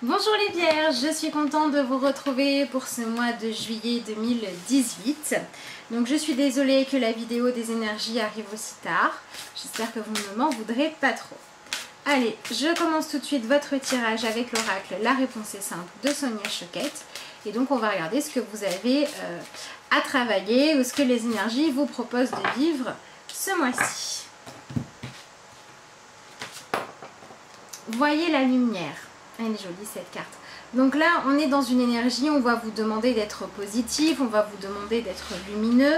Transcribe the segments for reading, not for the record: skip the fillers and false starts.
Bonjour les Vierges, je suis contente de vous retrouver pour ce mois de juillet 2018. Donc je suis désolée que la vidéo des énergies arrive aussi tard. J'espère que vous ne m'en voudrez pas trop. Allez, je commence tout de suite votre tirage avec l'oracle La réponse est simple de Sonia Choquette. Et donc on va regarder ce que vous avez à travailler ou ce que les énergies vous proposent de vivre ce mois-ci. Voyez la lumière. Elle est jolie cette carte. Donc là, on est dans une énergie, on va vous demander d'être positif, on va vous demander d'être lumineux.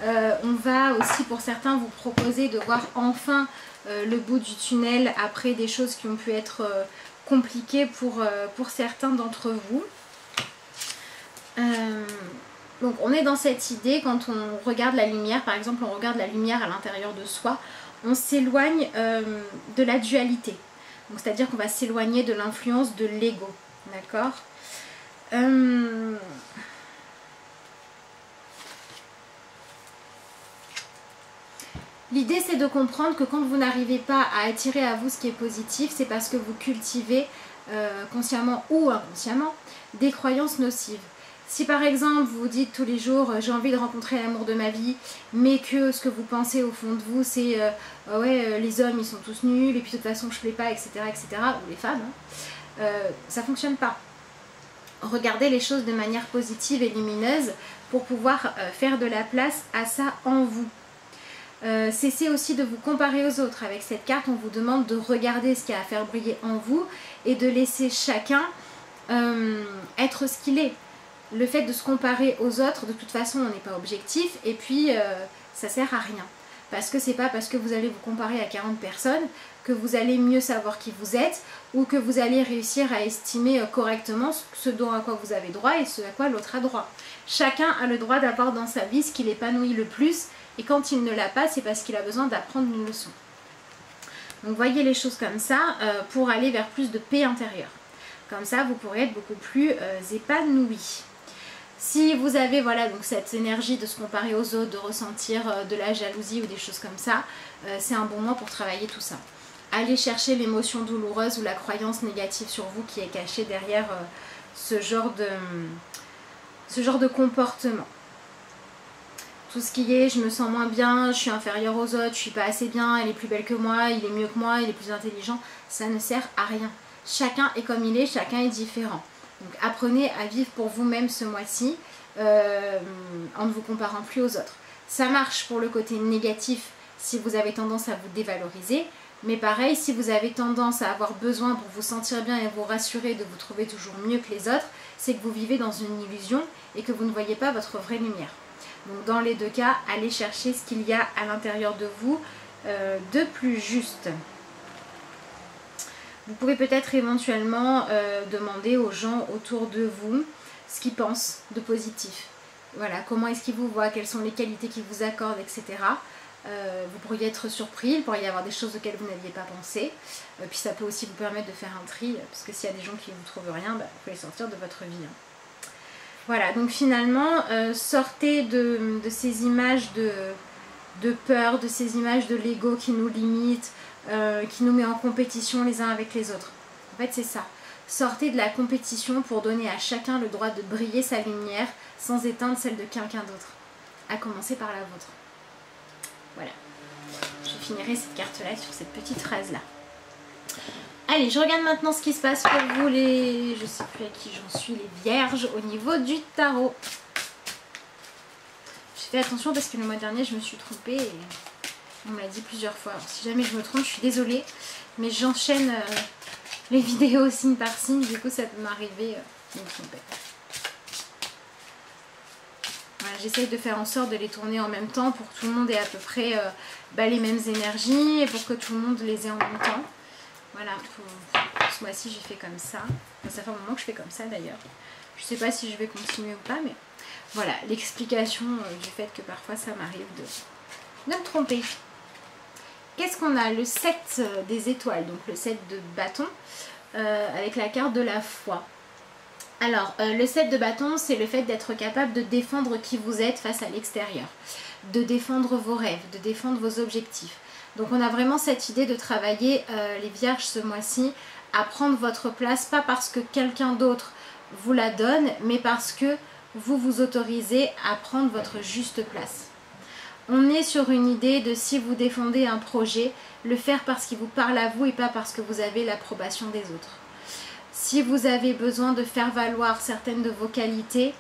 On va aussi, pour certains, vous proposer de voir enfin le bout du tunnel après des choses qui ont pu être compliquées pour certains d'entre vous. Donc on est dans cette idée, quand on regarde la lumière, par exemple, on regarde la lumière à l'intérieur de soi, on s'éloigne de la dualité. C'est-à-dire qu'on va s'éloigner de l'influence de l'ego, d'accord? L'idée, c'est de comprendre que quand vous n'arrivez pas à attirer à vous ce qui est positif, c'est parce que vous cultivez consciemment ou inconsciemment des croyances nocives. Si par exemple vous dites tous les jours j'ai envie de rencontrer l'amour de ma vie, mais que ce que vous pensez au fond de vous c'est ouais les hommes ils sont tous nuls et puis de toute façon je plais pas, etc., ou les femmes, ça fonctionne pas. Regardez les choses de manière positive et lumineuse pour pouvoir faire de la place à ça en vous. Cessez aussi de vous comparer aux autres. Avec cette carte on vous demande de regarder ce qu'il y a à faire briller en vous et de laisser chacun être ce qu'il est. Le fait de se comparer aux autres, de toute façon on n'est pas objectif et puis ça sert à rien. Parce que c'est pas parce que vous allez vous comparer à 40 personnes que vous allez mieux savoir qui vous êtes ou que vous allez réussir à estimer correctement ce dont à quoi vous avez droit et ce à quoi l'autre a droit. Chacun a le droit d'avoir dans sa vie ce qui l'épanouit le plus et quand il ne l'a pas c'est parce qu'il a besoin d'apprendre une leçon. Donc voyez les choses comme ça pour aller vers plus de paix intérieure. Comme ça vous pourrez être beaucoup plus épanoui. Si vous avez voilà, donc cette énergie de se comparer aux autres, de ressentir de la jalousie ou des choses comme ça, c'est un bon mois pour travailler tout ça. Allez chercher l'émotion douloureuse ou la croyance négative sur vous qui est cachée derrière ce genre de comportement. Tout ce qui est je me sens moins bien, je suis inférieure aux autres, je suis pas assez bien, elle est plus belle que moi, il est mieux que moi, il est plus intelligent, ça ne sert à rien. Chacun est comme il est, chacun est différent. Donc apprenez à vivre pour vous-même ce mois-ci en ne vous comparant plus aux autres. Ça marche pour le côté négatif si vous avez tendance à vous dévaloriser. Mais pareil, si vous avez tendance à avoir besoin pour vous sentir bien et vous rassurer de vous trouver toujours mieux que les autres, c'est que vous vivez dans une illusion et que vous ne voyez pas votre vraie lumière. Donc dans les deux cas, allez chercher ce qu'il y a à l'intérieur de vous de plus juste. Vous pouvez peut-être éventuellement demander aux gens autour de vous ce qu'ils pensent de positif. Voilà, comment est-ce qu'ils vous voient, quelles sont les qualités qu'ils vous accordent, etc. Vous pourriez être surpris, il pourrait y avoir des choses auxquelles vous n'aviez pas pensé. Puis ça peut aussi vous permettre de faire un tri, parce que s'il y a des gens qui ne vous trouvent rien, vous pouvez les sortir de votre vie. Voilà, donc finalement, sortez de ces images de peur, de ces images de l'ego qui nous limite, qui nous met en compétition les uns avec les autres. En fait c'est ça. Sortez de la compétition pour donner à chacun le droit de briller sa lumière sans éteindre celle de quelqu'un d'autre. À commencer par la vôtre. Voilà. Je finirai cette carte là sur cette petite phrase là. Allez, je regarde maintenant ce qui se passe pour vous les... Je sais plus à qui j'en suis, les vierges au niveau du tarot. Je fais attention parce que le mois dernier je me suis trompée et... on me l'a dit plusieurs fois. Alors, si jamais je me trompe, je suis désolée. Mais j'enchaîne les vidéos signe par signe. Du coup, ça peut m'arriver de me tromper. Voilà, j'essaye de faire en sorte de les tourner en même temps pour que tout le monde ait à peu près les mêmes énergies et pour que tout le monde les ait en même temps. Voilà, pour ce mois-ci, j'ai fait comme ça. Enfin, ça fait un moment que je fais comme ça d'ailleurs. Je ne sais pas si je vais continuer ou pas, mais voilà, l'explication du fait que parfois ça m'arrive de me tromper. Qu'est-ce qu'on a? Le 7 des étoiles, donc le 7 de bâton, avec la carte de la foi. Alors, le 7 de bâton, c'est le fait d'être capable de défendre qui vous êtes face à l'extérieur, de défendre vos rêves, de défendre vos objectifs. Donc on a vraiment cette idée de travailler les vierges ce mois-ci à prendre votre place, pas parce que quelqu'un d'autre vous la donne, mais parce que vous vous autorisez à prendre votre juste place. On est sur une idée de, si vous défendez un projet, le faire parce qu'il vous parle à vous et pas parce que vous avez l'approbation des autres. Si vous avez besoin de faire valoir certaines de vos qualités,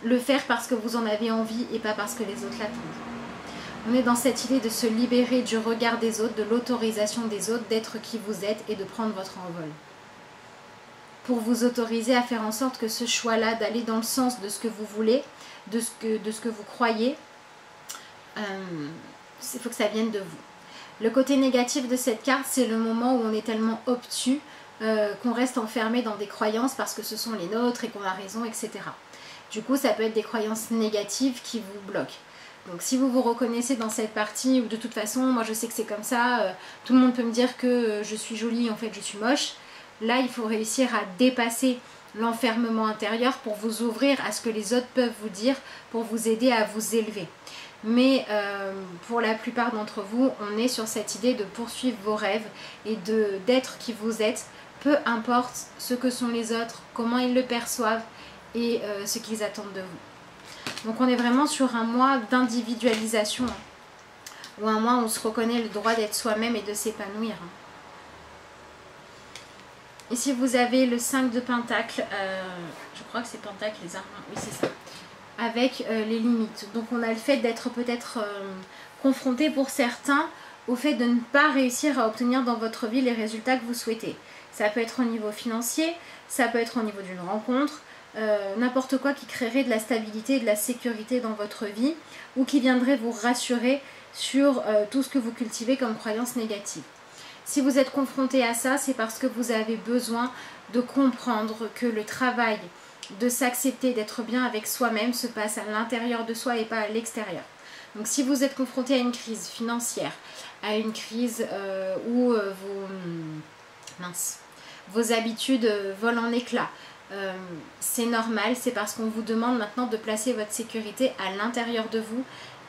le faire parce que vous en avez envie et pas parce que les autres l'attendent. On est dans cette idée de se libérer du regard des autres, de l'autorisation des autres, d'être qui vous êtes et de prendre votre envol. Pour vous autoriser à faire en sorte que ce choix-là, d'aller dans le sens de ce que vous voulez, de ce que vous croyez, il faut que ça vienne de vous. Le côté négatif de cette carte, c'est le moment où on est tellement obtus qu'on reste enfermé dans des croyances parce que ce sont les nôtres et qu'on a raison, etc. Du coup, ça peut être des croyances négatives qui vous bloquent. Donc si vous vous reconnaissez dans cette partie où de toute façon, moi je sais que c'est comme ça, tout le monde peut me dire que je suis jolie, en fait je suis moche. Là, il faut réussir à dépasser l'enfermement intérieur pour vous ouvrir à ce que les autres peuvent vous dire, pour vous aider à vous élever. Mais pour la plupart d'entre vous, on est sur cette idée de poursuivre vos rêves et d'être qui vous êtes, peu importe ce que sont les autres, comment ils le perçoivent et ce qu'ils attendent de vous. Donc on est vraiment sur un mois d'individualisation, ou un mois où on se reconnaît le droit d'être soi-même et de s'épanouir. Ici vous avez le 5 de Pentacle, je crois que c'est Pentacle les armes, oui c'est ça, avec les limites. Donc on a le fait d'être peut-être confronté pour certains au fait de ne pas réussir à obtenir dans votre vie les résultats que vous souhaitez. Ça peut être au niveau financier, ça peut être au niveau d'une rencontre, n'importe quoi qui créerait de la stabilité et de la sécurité dans votre vie ou qui viendrait vous rassurer sur tout ce que vous cultivez comme croyance négative. Si vous êtes confronté à ça, c'est parce que vous avez besoin de comprendre que le travail de s'accepter, d'être bien avec soi-même se passe à l'intérieur de soi et pas à l'extérieur. Donc si vous êtes confronté à une crise financière, à une crise où vos habitudes volent en éclats, c'est normal, c'est parce qu'on vous demande maintenant de placer votre sécurité à l'intérieur de vous,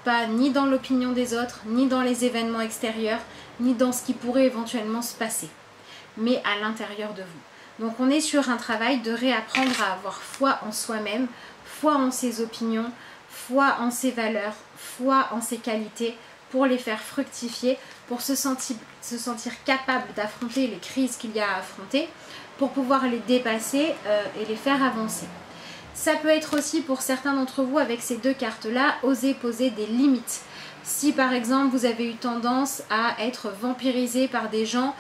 pas ni dans l'opinion des autres, ni dans les événements extérieurs, ni dans ce qui pourrait éventuellement se passer, mais à l'intérieur de vous. Donc on est sur un travail de réapprendre à avoir foi en soi-même, foi en ses opinions, foi en ses valeurs, foi en ses qualités, pour les faire fructifier, pour se sentir capable d'affronter les crises qu'il y a à affronter, pour pouvoir les dépasser et les faire avancer. Ça peut être aussi pour certains d'entre vous avec ces deux cartes-là, oser poser des limites. Si par exemple vous avez eu tendance à être vampirisé par des gens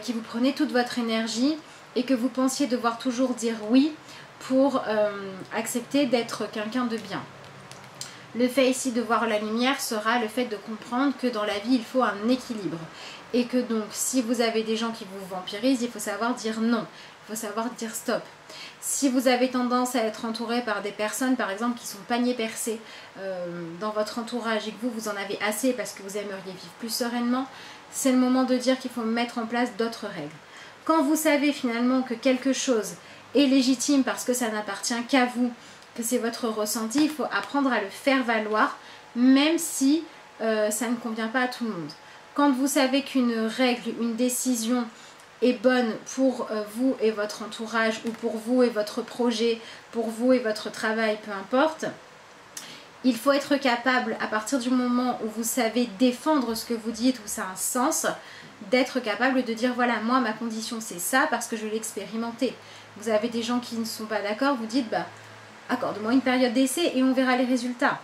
qui vous prenaient toute votre énergie et que vous pensiez devoir toujours dire oui pour accepter d'être quelqu'un de bien. Le fait ici de voir la lumière sera le fait de comprendre que dans la vie il faut un équilibre. Et que donc si vous avez des gens qui vous vampirisent, il faut savoir dire non, il faut savoir dire stop. Si vous avez tendance à être entouré par des personnes par exemple qui sont paniers percés dans votre entourage et que vous en avez assez parce que vous aimeriez vivre plus sereinement, c'est le moment de dire qu'il faut mettre en place d'autres règles. Quand vous savez finalement que quelque chose est légitime parce que ça n'appartient qu'à vous, que c'est votre ressenti, il faut apprendre à le faire valoir même si ça ne convient pas à tout le monde. Quand vous savez qu'une règle, une décision est bonne pour vous et votre entourage ou pour vous et votre projet, pour vous et votre travail, peu importe, il faut être capable, à partir du moment où vous savez défendre ce que vous dites, où ça a un sens, d'être capable de dire voilà, moi ma condition c'est ça parce que je l'ai expérimenté. Vous avez des gens qui ne sont pas d'accord, vous dites bah accorde-moi une période d'essai et on verra les résultats.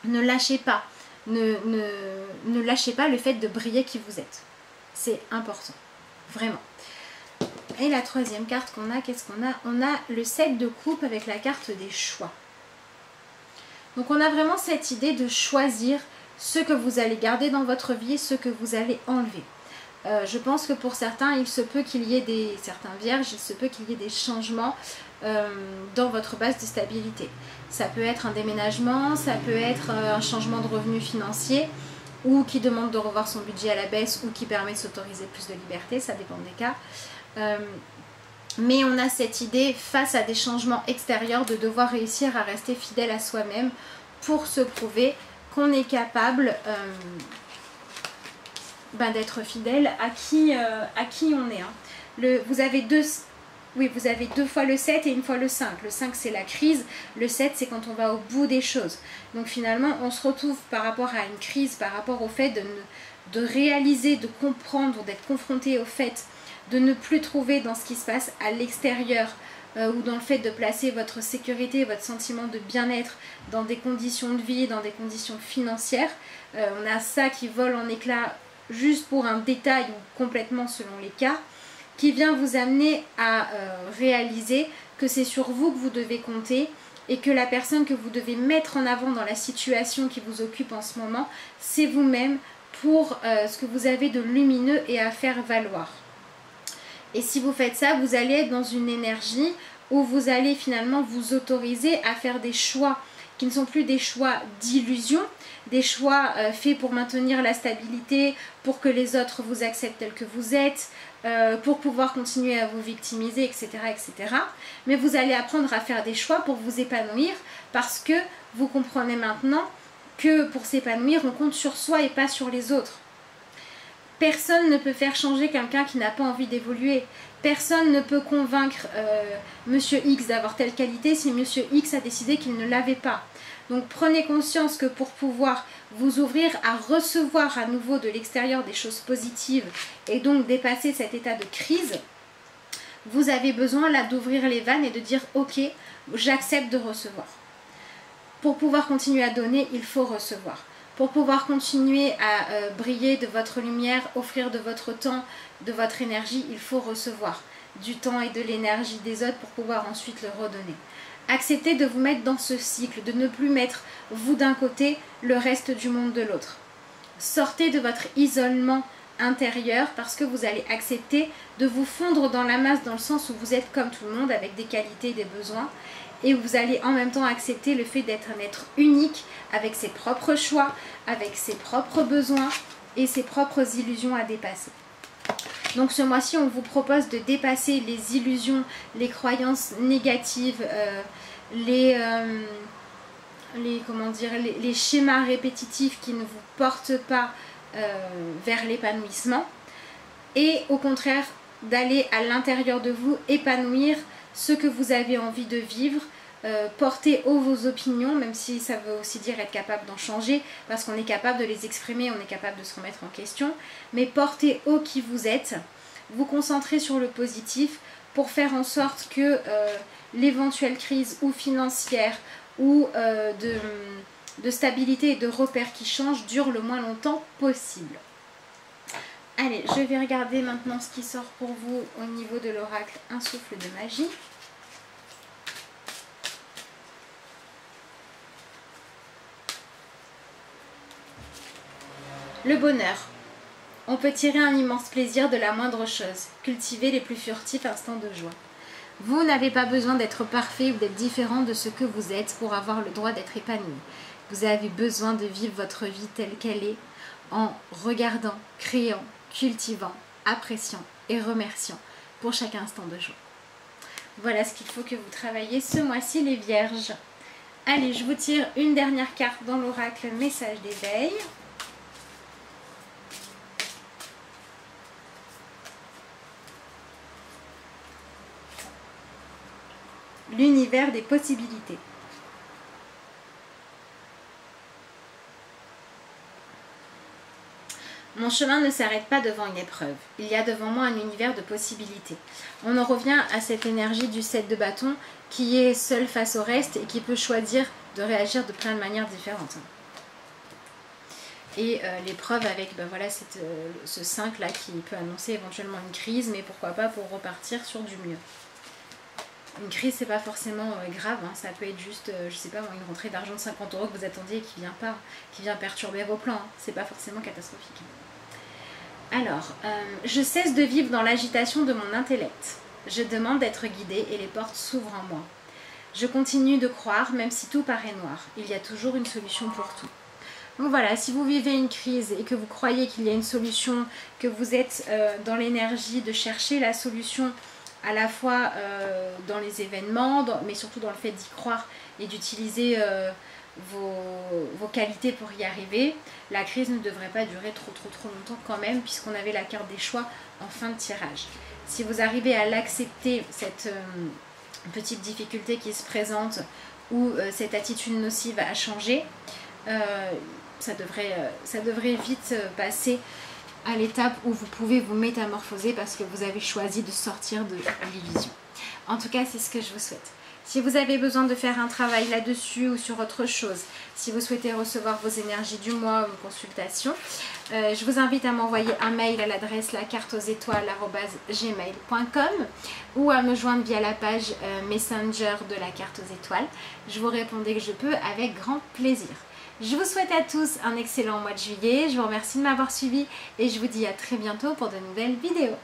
Ne lâchez pas. Ne lâchez pas le fait de briller qui vous êtes. C'est important. Vraiment. Et la troisième carte qu'on a, qu'est-ce qu'on a? On a le 7 de coupe avec la carte des choix. Donc on a vraiment cette idée de choisir ce que vous allez garder dans votre vie, ce que vous allez enlever. Je pense que pour certains, il se peut qu'il y ait certains vierges, il se peut qu'il y ait des changements dans votre base de stabilité. Ça peut être un déménagement, ça peut être un changement de revenus financiers ou qui demande de revoir son budget à la baisse ou qui permet de s'autoriser plus de liberté, ça dépend des cas. Mais on a cette idée face à des changements extérieurs de devoir réussir à rester fidèle à soi-même pour se prouver qu'on est capable d'être fidèle à qui on est. vous avez deux... Oui, vous avez 2 fois le 7 et 1 fois le 5. Le 5, c'est la crise. Le 7, c'est quand on va au bout des choses. Donc finalement, on se retrouve par rapport à une crise, par rapport au fait de réaliser, de comprendre, d'être confronté au fait de ne plus trouver dans ce qui se passe à l'extérieur ou dans le fait de placer votre sécurité, votre sentiment de bien-être dans des conditions de vie, dans des conditions financières. On a ça qui vole en éclats juste pour un détail ou complètement selon les cas, qui vient vous amener à réaliser que c'est sur vous que vous devez compter et que la personne que vous devez mettre en avant dans la situation qui vous occupe en ce moment, c'est vous-même pour ce que vous avez de lumineux et à faire valoir. Et si vous faites ça, vous allez être dans une énergie où vous allez finalement vous autoriser à faire des choix qui ne sont plus des choix d'illusion, des choix faits pour maintenir la stabilité, pour que les autres vous acceptent tel que vous êtes, pour pouvoir continuer à vous victimiser, etc., etc. Mais vous allez apprendre à faire des choix pour vous épanouir parce que vous comprenez maintenant que pour s'épanouir, on compte sur soi et pas sur les autres. Personne ne peut faire changer quelqu'un qui n'a pas envie d'évoluer. Personne ne peut convaincre Monsieur X d'avoir telle qualité si Monsieur X a décidé qu'il ne l'avait pas. Donc prenez conscience que pour pouvoir vous ouvrir à recevoir à nouveau de l'extérieur des choses positives et donc dépasser cet état de crise, vous avez besoin là d'ouvrir les vannes et de dire ok, j'accepte de recevoir. Pour pouvoir continuer à donner, il faut recevoir. Pour pouvoir continuer à briller de votre lumière, offrir de votre temps, de votre énergie, il faut recevoir du temps et de l'énergie des autres pour pouvoir ensuite le redonner. Acceptez de vous mettre dans ce cycle, de ne plus mettre vous d'un côté, le reste du monde de l'autre. Sortez de votre isolement intérieur parce que vous allez accepter de vous fondre dans la masse dans le sens où vous êtes comme tout le monde avec des qualités et des besoins et vous allez en même temps accepter le fait d'être un être unique avec ses propres choix, avec ses propres besoins et ses propres illusions à dépasser. Donc ce mois-ci, on vous propose de dépasser les illusions, les croyances négatives, les schémas répétitifs qui ne vous portent pas vers l'épanouissement et au contraire d'aller à l'intérieur de vous épanouir ce que vous avez envie de vivre, porter haut vos opinions, même si ça veut aussi dire être capable d'en changer, parce qu'on est capable de les exprimer, on est capable de se remettre en question, mais porter haut qui vous êtes, vous concentrer sur le positif pour faire en sorte que l'éventuelle crise ou financière ou de stabilité et de repères qui changent dure le moins longtemps possible. Allez, je vais regarder maintenant ce qui sort pour vous au niveau de l'oracle Un souffle de magie. Le bonheur. On peut tirer un immense plaisir de la moindre chose, cultiver les plus furtifs instants de joie. Vous n'avez pas besoin d'être parfait ou d'être différent de ce que vous êtes pour avoir le droit d'être épanoui. Vous avez besoin de vivre votre vie telle qu'elle est en regardant, créant, cultivant, appréciant et remerciant pour chaque instant de joie. Voilà ce qu'il faut que vous travaillez ce mois-ci les vierges. Allez, je vous tire une dernière carte dans l'oracle message d'éveil. L'univers des possibilités. Mon chemin ne s'arrête pas devant une épreuve. Il y a devant moi un univers de possibilités. On en revient à cette énergie du 7 de bâton qui est seul face au reste et qui peut choisir de réagir de plein de manières différentes. Et l'épreuve avec voilà, ce 5 là qui peut annoncer éventuellement une crise, mais pourquoi pas pour repartir sur du mieux. Une crise, c'est pas forcément grave, hein. Ça peut être juste, je sais pas, une rentrée d'argent de 50 € que vous attendiez et qui vient pas, qui vient perturber vos plans. Hein. C'est pas forcément catastrophique. Alors, je cesse de vivre dans l'agitation de mon intellect. Je demande d'être guidée et les portes s'ouvrent en moi. Je continue de croire, même si tout paraît noir. Il y a toujours une solution pour tout. Donc voilà, si vous vivez une crise et que vous croyez qu'il y a une solution, que vous êtes dans l'énergie de chercher la solution à la fois dans les événements, mais surtout dans le fait d'y croire et d'utiliser vos qualités pour y arriver. La crise ne devrait pas durer trop longtemps quand même, puisqu'on avait la carte des choix en fin de tirage. Si vous arrivez à l'accepter, cette petite difficulté qui se présente, ou cette attitude nocive à changer, ça devrait vite passer à l'étape où vous pouvez vous métamorphoser parce que vous avez choisi de sortir de l'illusion. En tout cas, c'est ce que je vous souhaite. Si vous avez besoin de faire un travail là-dessus ou sur autre chose, si vous souhaitez recevoir vos énergies du mois ou une consultation, je vous invite à m'envoyer un mail à l'adresse lacarteauxétoiles@gmail.com ou à me joindre via la page Messenger de la carte aux étoiles. Je vous réponds dès que je peux avec grand plaisir. Je vous souhaite à tous un excellent mois de juillet, je vous remercie de m'avoir suivi et je vous dis à très bientôt pour de nouvelles vidéos.